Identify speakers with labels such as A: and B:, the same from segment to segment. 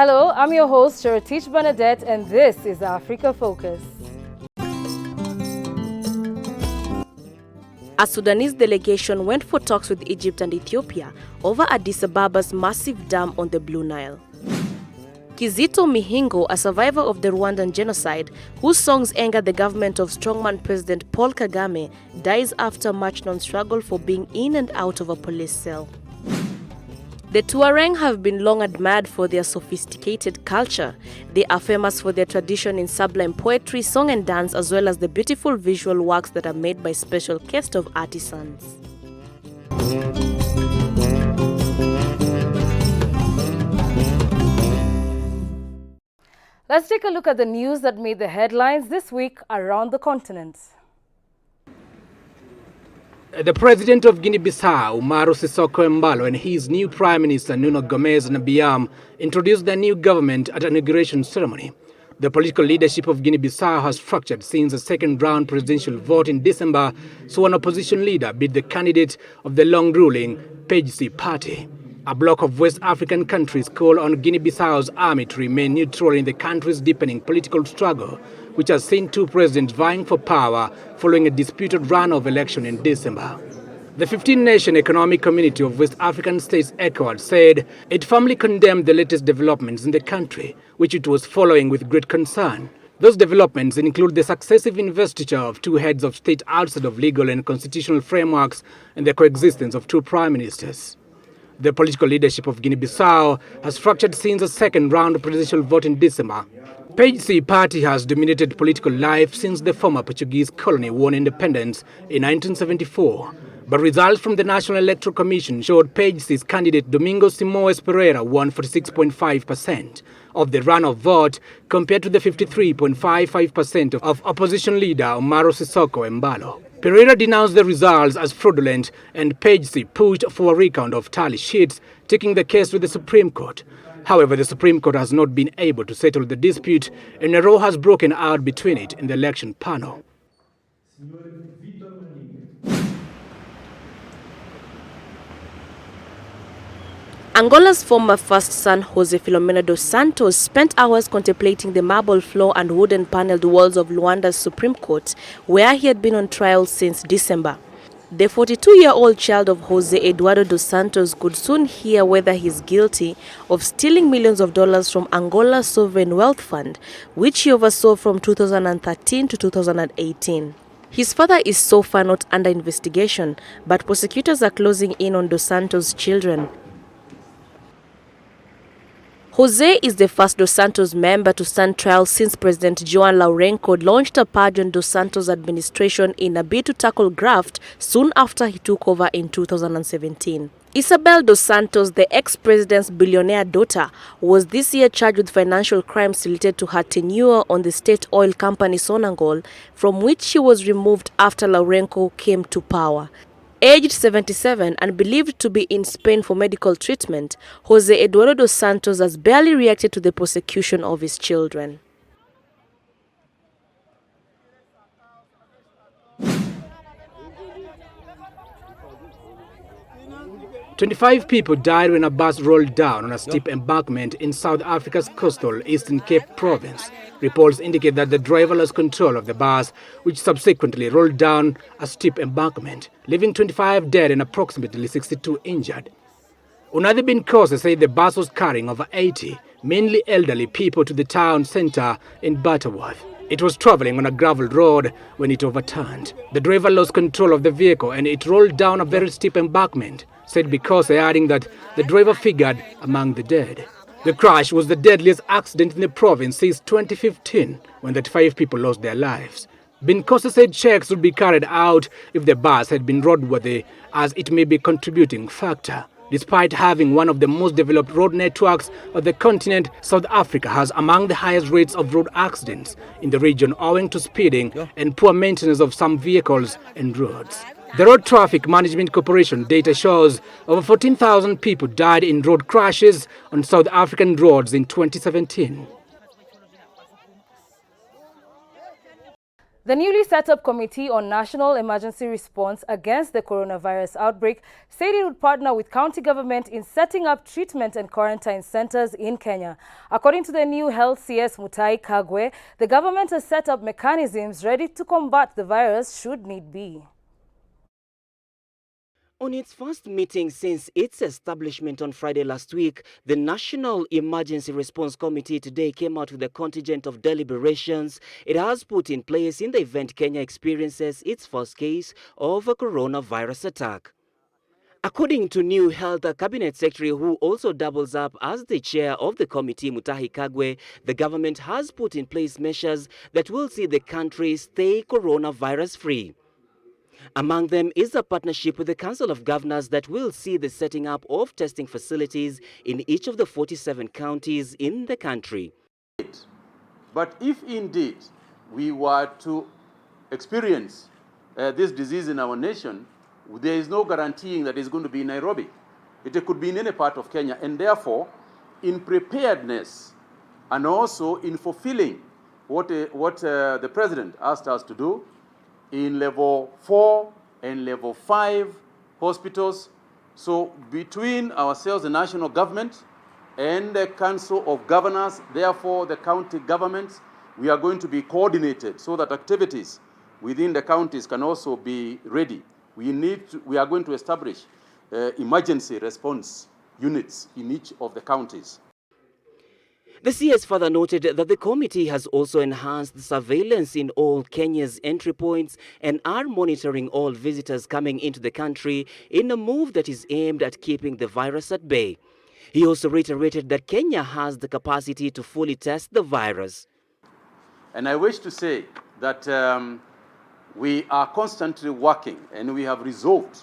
A: Hello, I'm your host, Charatish Bernadette, and this is Africa Focus.
B: A Sudanese delegation went for talks with Egypt and Ethiopia over Addis Ababa's massive dam on the Blue Nile. Kizito Mihingo, a survivor of the Rwandan genocide, whose songs angered the government of strongman President Paul Kagame, dies after a much-known struggle for being in and out of a police cell. The Tuareg have been long admired for their sophisticated culture. They are famous for their tradition in sublime poetry, song and dance, as well as the beautiful visual works that are made by special cast of artisans.
A: Let's take a look at the news that made the headlines this week around the continent.
C: The president of Guinea-Bissau, Umaru Sissoco Embalo, and his new prime minister, Nuno Gomes Nabiam, introduced their new government at an inauguration ceremony. The political leadership of Guinea-Bissau has fractured since the second-round presidential vote in December saw an opposition leader beat the candidate of the long-ruling PAGC party. A bloc of West African countries called on Guinea-Bissau's army to remain neutral in the country's deepening political struggle, which has seen two presidents vying for power following a disputed runoff election in December. The 15-nation economic community of West African states, ECOWAS, said it firmly condemned the latest developments in the country, which it was following with great concern. Those developments include the successive investiture of two heads of state outside of legal and constitutional frameworks and the coexistence of two prime ministers. The political leadership of Guinea-Bissau has fractured since the second-round presidential vote in December. PAGC party has dominated political life since the former Portuguese colony won independence in 1974. But results from the National Electoral Commission showed PAGC's candidate Domingos Simoes Pereira won 46.5% of the runoff vote compared to the 53.55% of opposition leader Umaru Sissoco Embalo. Pereira denounced the results as fraudulent, and PAGC pushed for a recount of tally sheets, taking the case to the Supreme Court. However, the Supreme Court has not been able to settle the dispute, and a row has broken out between it and the election panel.
B: Angola's former first son, Jose Filomeno dos Santos, spent hours contemplating the marble floor and wooden paneled walls of Luanda's Supreme Court, where he had been on trial since December. The 42-year-old child of Jose Eduardo dos Santos could soon hear whether he's guilty of stealing millions of dollars from Angola's Sovereign Wealth Fund, which he oversaw from 2013 to 2018. His father is so far not under investigation, but prosecutors are closing in on dos Santos' children. Jose is the first dos Santos member to stand trial since President João Lourenço launched a purge on dos Santos' administration in a bid to tackle graft soon after he took over in 2017. Isabel dos Santos, the ex-president's billionaire daughter, was this year charged with financial crimes related to her tenure on the state oil company Sonangol, from which she was removed after Lourenço came to power. Aged 77 and believed to be in Spain for medical treatment, Jose Eduardo dos Santos has barely reacted to the prosecution of his children.
C: "25 people died when a bus rolled down on a steep embankment in South Africa's coastal Eastern Cape province. Reports indicate that the driver lost control of the bus, which subsequently rolled down a steep embankment, leaving 25 dead and approximately 62 injured. Unadi bin Kose said the bus was carrying over 80, mainly elderly people, to the town center in Butterworth. It was traveling on a gravel road when it overturned. The driver lost control of the vehicle and it rolled down a very steep embankment, said Bikose, adding that the driver figured among the dead. The crash was the deadliest accident in the province since 2015, when 35 people lost their lives. Binkose said checks would be carried out if the bus had been roadworthy, as it may be a contributing factor. Despite having one of the most developed road networks of the continent, South Africa has among the highest rates of road accidents in the region owing to speeding and poor maintenance of some vehicles and roads. The Road Traffic Management Corporation data shows over 14,000 people died in road crashes on South African roads in 2017.
A: The newly set up Committee on National Emergency Response against the coronavirus outbreak said it would partner with county government in setting up treatment and quarantine centers in Kenya. According to the new Health CS Mutahi Kagwe, the government has set up mechanisms ready to combat the virus should need be.
D: On its first meeting since its establishment on Friday last week, the National Emergency Response Committee today came out with a contingent of deliberations it has put in place in the event Kenya experiences its first case of a coronavirus attack. According to new Health Cabinet Secretary, who also doubles up as the chair of the committee, Mutahi Kagwe, the government has put in place measures that will see the country stay coronavirus-free. Among them is a partnership with the Council of Governors that will see the setting up of testing facilities in each of the 47 counties in the country.
E: But if indeed we were to experience this disease in our nation, there is no guaranteeing that it's going to be in Nairobi. It could be in any part of Kenya, and therefore, in preparedness and also in fulfilling what the President asked us to do, in level 4 and level 5 hospitals. So between ourselves, the national government, and the Council of Governors, therefore the county governments, we are going to be coordinated so that activities within the counties can also be ready. We are going to establish emergency response units in each of the counties.
D: The CS further noted that the committee has also enhanced surveillance in all Kenya's entry points and are monitoring all visitors coming into the country in a move that is aimed at keeping the virus at bay. He also reiterated that Kenya has the capacity to fully test the virus.
E: And I wish to say that we are constantly working, and we have resolved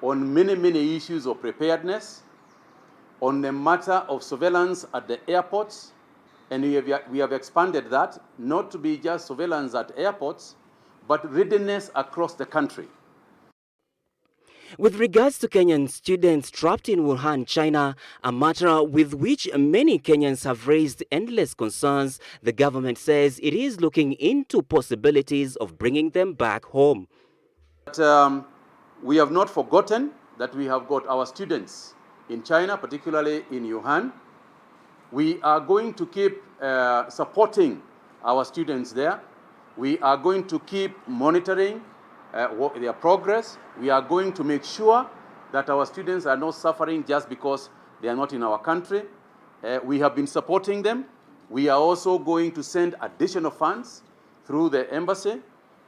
E: on many issues of preparedness, on the matter of surveillance at the airports, and we have expanded that, not to be just surveillance at airports, but readiness across the country.
D: With regards to Kenyan students trapped in Wuhan, China, a matter with which many Kenyans have raised endless concerns, the government says it is looking into possibilities of bringing them back home.
E: But, we have not forgotten that we have got our students in China, particularly in Wuhan. We are going to keep supporting our students there. We are going to keep monitoring their progress. We are going to make sure that our students are not suffering just because they are not in our country. We have been supporting them. We are also going to send additional funds through the embassy.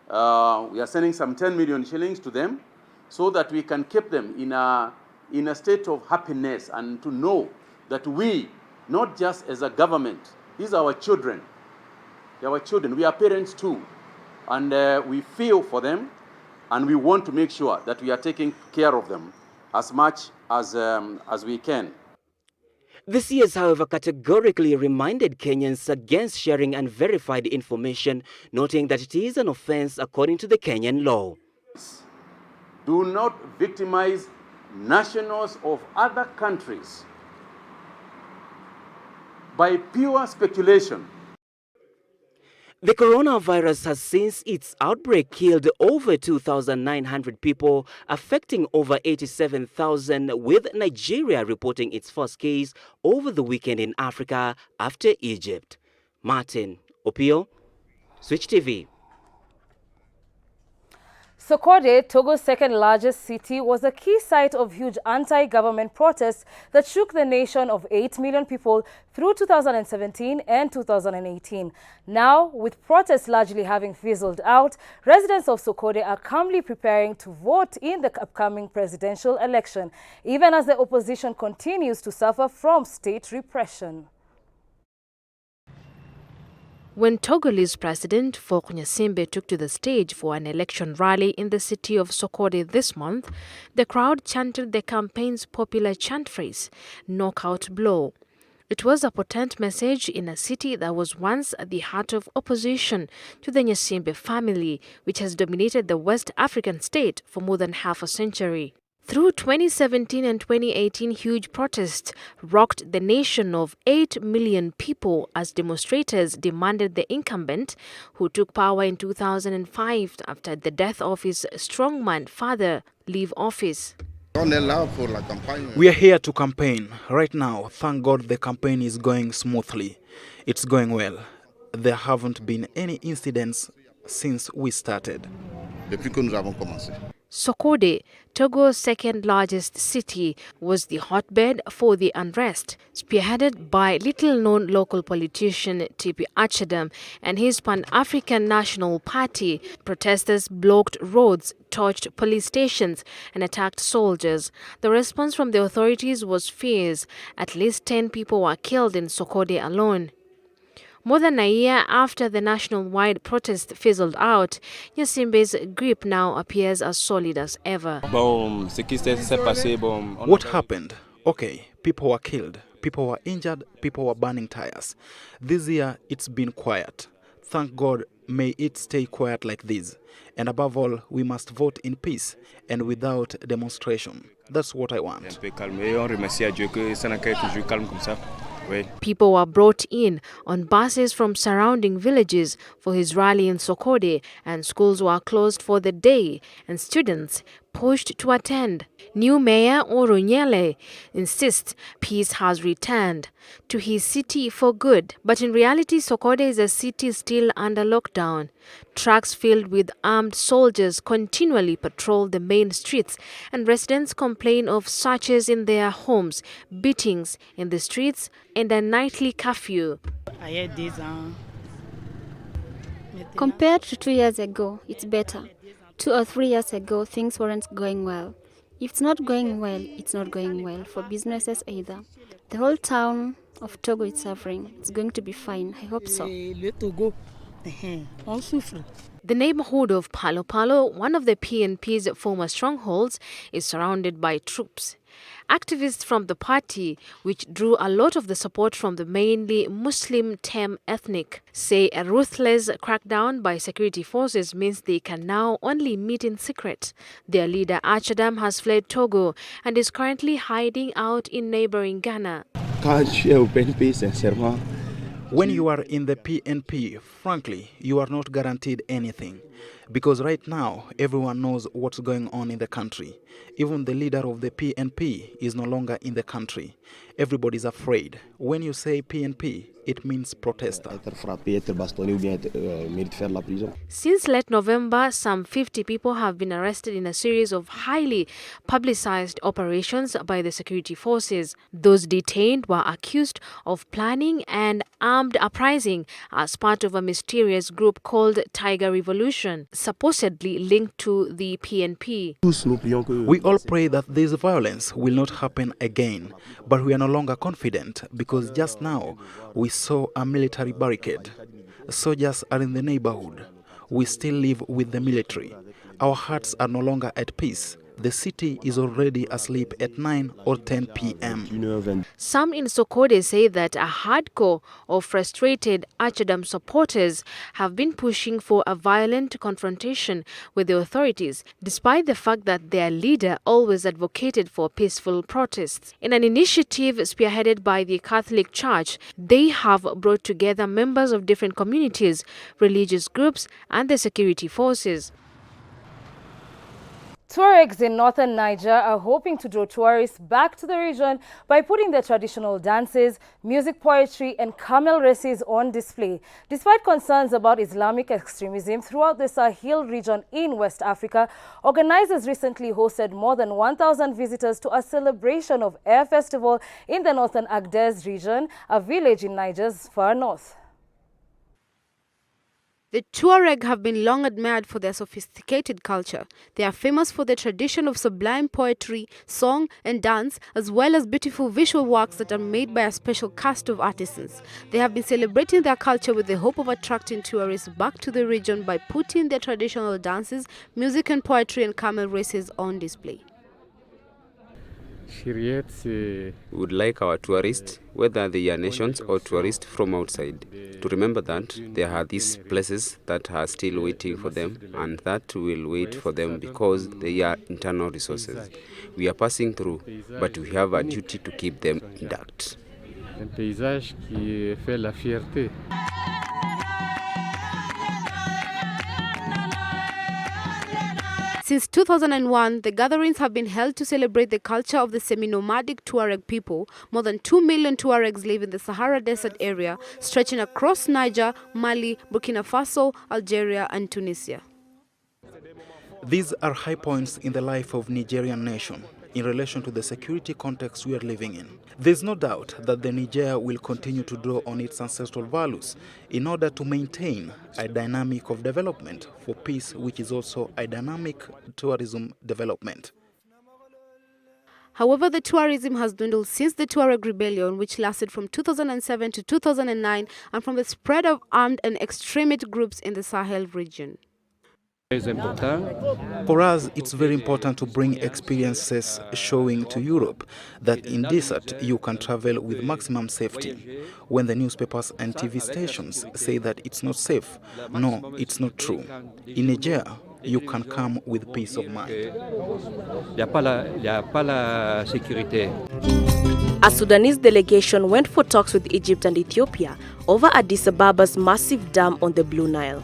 E: We are sending some 10 million shillings to them so that we can keep them in a state of happiness, and to know that we, not just as a government, these are our children. They are our children. We are parents too. And we feel for them, and we want to make sure that we are taking care of them as much as we can.
D: The CS, however, categorically reminded Kenyans against sharing unverified information, noting that it is an offense according to the Kenyan law.
E: Do not victimize nationals of other countries by pure speculation.
D: The coronavirus has since its outbreak killed over 2,900 people, affecting over 87,000, with Nigeria reporting its first case over the weekend in Africa after Egypt. Martin Opio, Switch TV.
A: Sokode, Togo's second largest city, was a key site of huge anti-government protests that shook the nation of 8 million people through 2017 and 2018. Now, with protests largely having fizzled out, residents of Sokode are calmly preparing to vote in the upcoming presidential election, even as the opposition continues to suffer from state repression.
F: When Togolese President Faure Gnassingbe took to the stage for an election rally in the city of Sokode this month, the crowd chanted the campaign's popular chant phrase, "Knockout blow." It was a potent message in a city that was once at the heart of opposition to the Gnassingbe family, which has dominated the West African state for more than half a century. Through 2017 and 2018, huge protests rocked the nation of 8 million people as demonstrators demanded the incumbent, who took power in 2005 after the death of his strongman father, leave office.
G: We are here to campaign. Right now, thank God the campaign is going smoothly. It's going well. There haven't been any incidents since we started.
F: Sokode, Togo's second largest city, was the hotbed for the unrest, spearheaded by little-known local politician Tipi Achadam and his Pan-African National Party. Protesters blocked roads, torched police stations and attacked soldiers. The response from the authorities was fierce. At least 10 people were killed in Sokode alone. More than a year after the national-wide protest fizzled out, Nyasimbe's grip now appears as solid as ever.
G: What happened? Okay, people were killed, people were injured, people were burning tires. This year, it's been quiet. Thank God, may it stay quiet like this. And above all, we must vote in peace and without demonstration. That's what I want.
F: People were brought in on buses from surrounding villages for his rally in Sokode, and schools were closed for the day and students pushed to attend. New Mayor Oronyele insists peace has returned to his city for good. But in reality, Sokode is a city still under lockdown. Trucks filled with armed soldiers continually patrol the main streets, and residents complain of searches in their homes, beatings in the streets, and a nightly curfew.
H: Compared to 2 years ago, it's better. 2 or 3 years ago, things weren't going well. If it's not going well, it's not going well for businesses either. The whole town of Togo is suffering. It's going to be fine. I hope so.
F: The neighborhood of Palo Palo, one of the PNP's former strongholds, is surrounded by troops. Activists from the party, which drew a lot of the support from the mainly Muslim Tem ethnic, say a ruthless crackdown by security forces means they can now only meet in secret. Their leader Achadam has fled Togo and is currently hiding out in neighboring Ghana.
G: When you are in the PNP, frankly, you are not guaranteed anything. Because right now, everyone knows what's going on in the country. Even the leader of the PNP is no longer in the country. Everybody's afraid. When you say PNP, it means protester.
F: Since late November, some 50 people have been arrested in a series of highly publicized operations by the security forces. Those detained were accused of planning an armed uprising as part of a mysterious group called Tiger Revolution, supposedly linked to the PNP.
G: We all pray that this violence will not happen again, but we are no longer confident because just now we saw a military barricade. Soldiers are in the neighborhood. We still live with the military. Our hearts are no longer at peace. The city is already asleep at 9 or 10 p.m.
F: Some in Sokode say that a hardcore of frustrated Achadam supporters have been pushing for a violent confrontation with the authorities, despite the fact that their leader always advocated for peaceful protests. In an initiative spearheaded by the Catholic Church, they have brought together members of different communities, religious groups, and the security forces.
A: Tuaregs in northern Niger are hoping to draw tourists back to the region by putting their traditional dances, music, poetry, and camel races on display. Despite concerns about Islamic extremism throughout the Sahel region in West Africa, organizers recently hosted more than 1,000 visitors to a celebration of Air Festival in the northern Agdez region, a village in Niger's far north.
I: The Tuareg have been long admired for their sophisticated culture. They are famous for their tradition of sublime poetry, song and dance, as well as beautiful visual works that are made by a special cast of artisans. They have been celebrating their culture with the hope of attracting tourists back to the region by putting their traditional dances, music and poetry and camel races on display.
J: We would like our tourists, whether they are nations or tourists from outside, to remember that there are these places that are still waiting for them, and that will wait for them because they are internal resources. We are passing through, but we have a duty to keep them intact.
K: Un paysage qui fait la fierté.
I: Since 2001, the gatherings have been held to celebrate the culture of the semi-nomadic Tuareg people. More than 2 million Tuaregs live in the Sahara Desert area, stretching across Niger, Mali, Burkina Faso, Algeria, and Tunisia.
G: These are high points in the life of Nigerian nation in relation to the security context we are living in. There's no doubt that the Niger will continue to draw on its ancestral values in order to maintain a dynamic of development for peace, which is also a dynamic tourism development.
I: However, the tourism has dwindled since the Tuareg rebellion, which lasted from 2007 to 2009, and from the spread of armed and extremist groups in the Sahel region.
G: For us, it's very important to bring experiences showing to Europe that in desert you can travel with maximum safety. When the newspapers and TV stations say that it's not safe, no, it's not true. In Niger, you can come with peace of mind.
B: A Sudanese delegation went for talks with Egypt and Ethiopia over Addis Ababa's massive dam on the Blue Nile.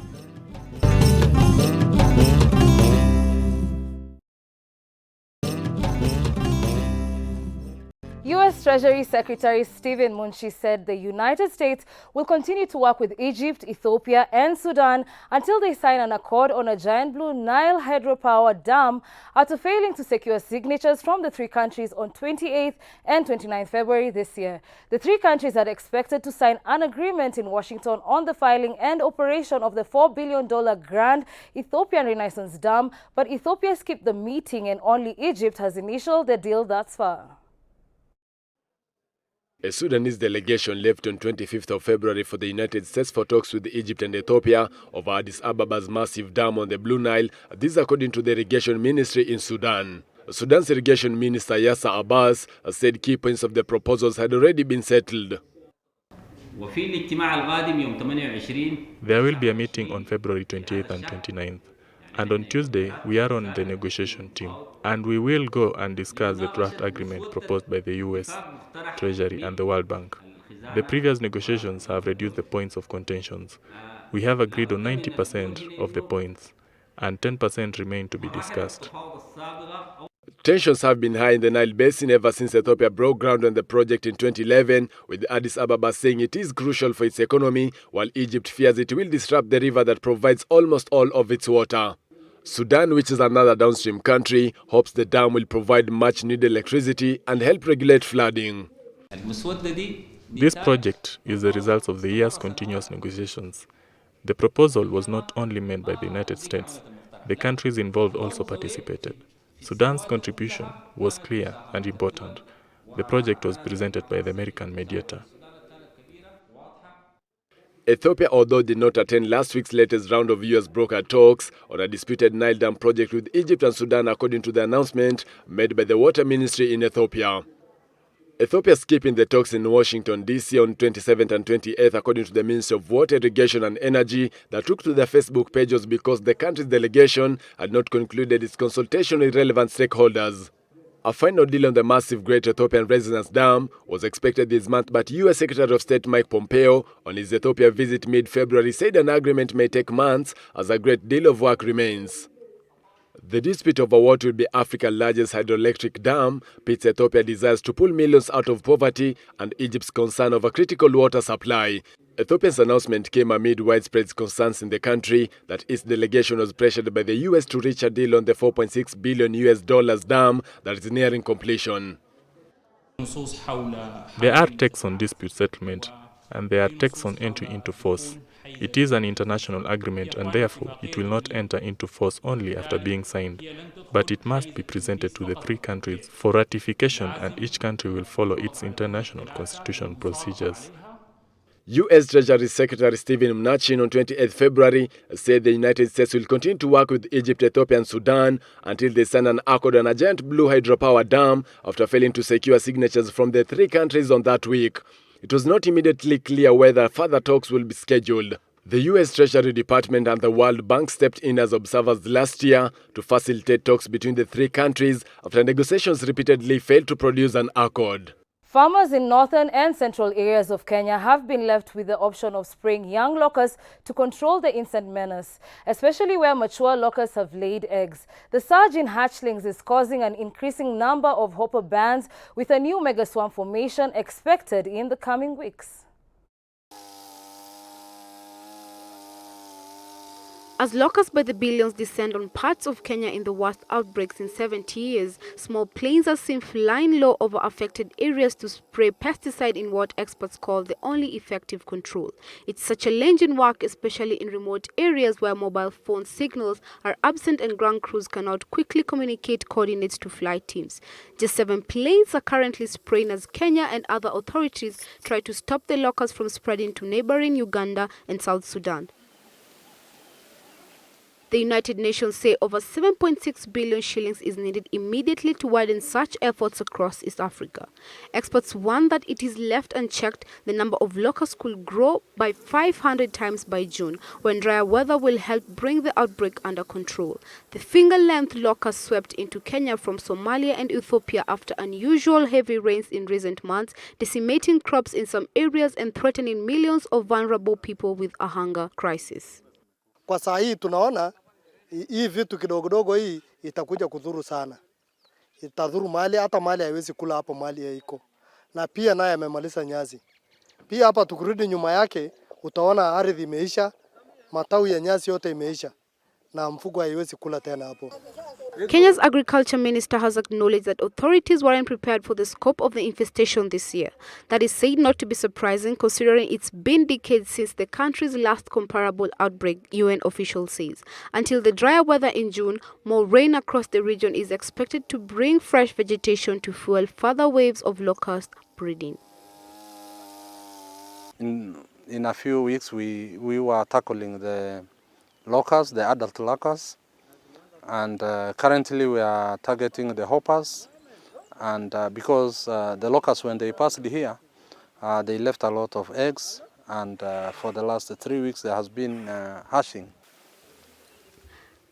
A: U.S. Treasury Secretary Stephen Mnuchin said the United States will continue to work with Egypt, Ethiopia, and Sudan until they sign an accord on a giant Blue Nile hydropower dam after failing to secure signatures from the three countries on 28th and 29th February this year. The three countries had expected to sign an agreement in Washington on the filing and operation of the $4 billion Grand Ethiopian Renaissance Dam, but Ethiopia skipped the meeting and only Egypt has initialed the deal thus far.
L: A Sudanese delegation left on 25th of February for the United States for talks with Egypt and Ethiopia over Addis Ababa's massive dam on the Blue Nile, this according to the Irrigation Ministry in Sudan. Sudan's Irrigation Minister Yasser Abbas said key points of the proposals had already been settled.
M: There will be a meeting on February 28th and 29th. And on Tuesday, we are on the negotiation team, and we will go and discuss the draft agreement proposed by the U.S. Treasury and the World Bank. The previous negotiations have reduced the points of contentions. We have agreed on 90% of the points, and 10% remain to be discussed.
L: Tensions have been high in the Nile Basin ever since Ethiopia broke ground on the project in 2011, with Addis Ababa saying it is crucial for its economy, while Egypt fears it will disrupt the river that provides almost all of its water. Sudan, which is another downstream country, hopes the dam will provide much-needed electricity and help regulate flooding.
M: This project is the result of the year's continuous negotiations. The proposal was not only made by the United States, the countries involved also participated. Sudan's contribution was clear and important. The project was presented by the American mediator.
L: Ethiopia, although did not attend last week's latest round of U.S. broker talks on a disputed Nile Dam project with Egypt and Sudan, according to the announcement made by the Water Ministry in Ethiopia. Ethiopia is keeping the talks in Washington, D.C. on 27th and 28th, according to the Ministry of Water, Irrigation and Energy, that took to their Facebook pages because the country's delegation had not concluded its consultation with relevant stakeholders. A final deal on the massive Great Ethiopian Renaissance Dam was expected this month, but U.S. Secretary of State Mike Pompeo, on his Ethiopia visit mid-February, said an agreement may take months as a great deal of work remains. The dispute over what will be Africa's largest hydroelectric dam pits Ethiopia's desires to pull millions out of poverty and Egypt's concern over critical water supply. Ethiopia's announcement came amid widespread concerns in the country that its delegation was pressured by the U.S. to reach a deal on the $4.6 billion dam that is nearing completion.
M: There are texts on dispute settlement, and there are texts on entry into force. It is an international agreement, and therefore it will not enter into force only after being signed, but it must be presented to the three countries for ratification, and each country will follow its international constitutional procedures.
L: U.S. Treasury Secretary Stephen Mnuchin on 28 February said the United States will continue to work with Egypt, Ethiopia and Sudan until they sign an accord on a giant blue hydropower dam after failing to secure signatures from the three countries on that week. It was not immediately clear whether further talks will be scheduled. The U.S. Treasury Department and the World Bank stepped in as observers last year to facilitate talks between the three countries after negotiations repeatedly failed to produce an accord.
A: Farmers in northern and central areas of Kenya have been left with the option of spraying young locusts to control the insect menace, especially where mature locusts have laid eggs. The surge in hatchlings is causing an increasing number of hopper bands, with a new mega swarm formation expected in the coming weeks.
I: As locusts by the billions descend on parts of Kenya in the worst outbreaks in 70 years, small planes are seen flying low over affected areas to spray pesticide in what experts call the only effective control. It's such challenging work, especially in remote areas where mobile phone signals are absent and ground crews cannot quickly communicate coordinates to flight teams. Just 7 planes are currently spraying as Kenya and other authorities try to stop the locusts from spreading to neighboring Uganda and South Sudan. The United Nations say over 7.6 billion shillings is needed immediately to widen such efforts across East Africa. Experts warn that it is left unchecked, the number of locusts could grow by 500 times by June, when drier weather will help bring the outbreak under control. The finger-length locust swept into Kenya from Somalia and Ethiopia after unusual heavy rains in recent months, decimating crops in some areas and threatening millions of vulnerable people with a hunger crisis.
N: Kwa saa hii tunaona hii vitu kidogo hii itakuja kudhuru sana. Itadhuru mali, hata mali haiwezi kula hapo mali iko. Na pia naye amemaliza nyasi. Pia hapa tukirudi nyuma yake utaona ardhi imeisha, matawi ya nyasi yote imeisha. Na mfugo haiwezi kula tena hapo.
I: Kenya's agriculture minister has acknowledged that authorities weren't prepared for the scope of the infestation this year. That is said not to be surprising, considering it's been decades since the country's last comparable outbreak, UN officials says. Until the drier weather in June, more rain across the region is expected to bring fresh vegetation to fuel further waves of locust breeding.
O: In a few weeks, we were tackling the locusts, the adult locusts. And currently we are targeting the hoppers, and because the locusts, when they passed here, they left a lot of eggs, and for the last 3 weeks there has been hatching.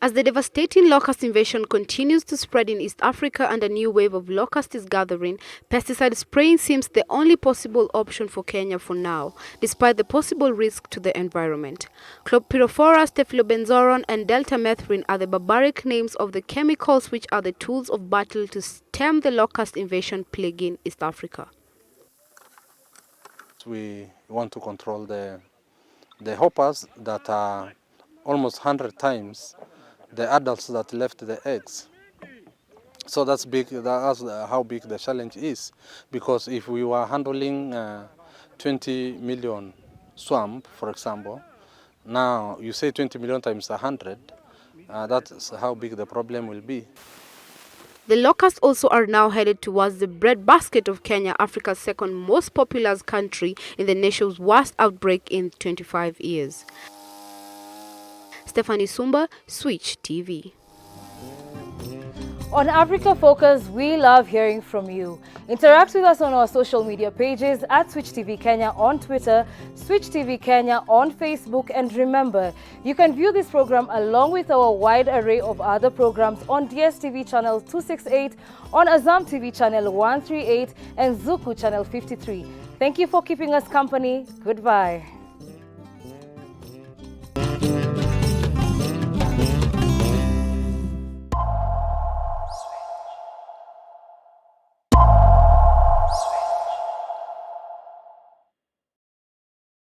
I: As the devastating locust invasion continues to spread in East Africa and a new wave of locusts is gathering, pesticide spraying seems the only possible option for Kenya for now, despite the possible risk to the environment. Clopyrifera, staphylobenzoron, and deltamethrin are the barbaric names of the chemicals which are the tools of battle to stem the locust invasion plaguing East Africa.
O: We want to control the hoppers that are almost 100 times the adults that left the eggs. So that's big. That's how big the challenge is. Because if we were handling 20 million swamp, for example, now you say 20 million times 100, that's how big the problem will be.
I: The locusts also are now headed towards the breadbasket of Kenya, Africa's second most populous country, in the nation's worst outbreak in 25 years. Stephanie Sumba, Switch TV.
A: On Africa Focus, we love hearing from you. Interact with us on our social media pages at Switch TV Kenya on Twitter, Switch TV Kenya on Facebook, and remember, you can view this program along with our wide array of other programs on DSTV channel 268, on Azam TV channel 138, and Zuku channel 53. Thank you for keeping us company. Goodbye.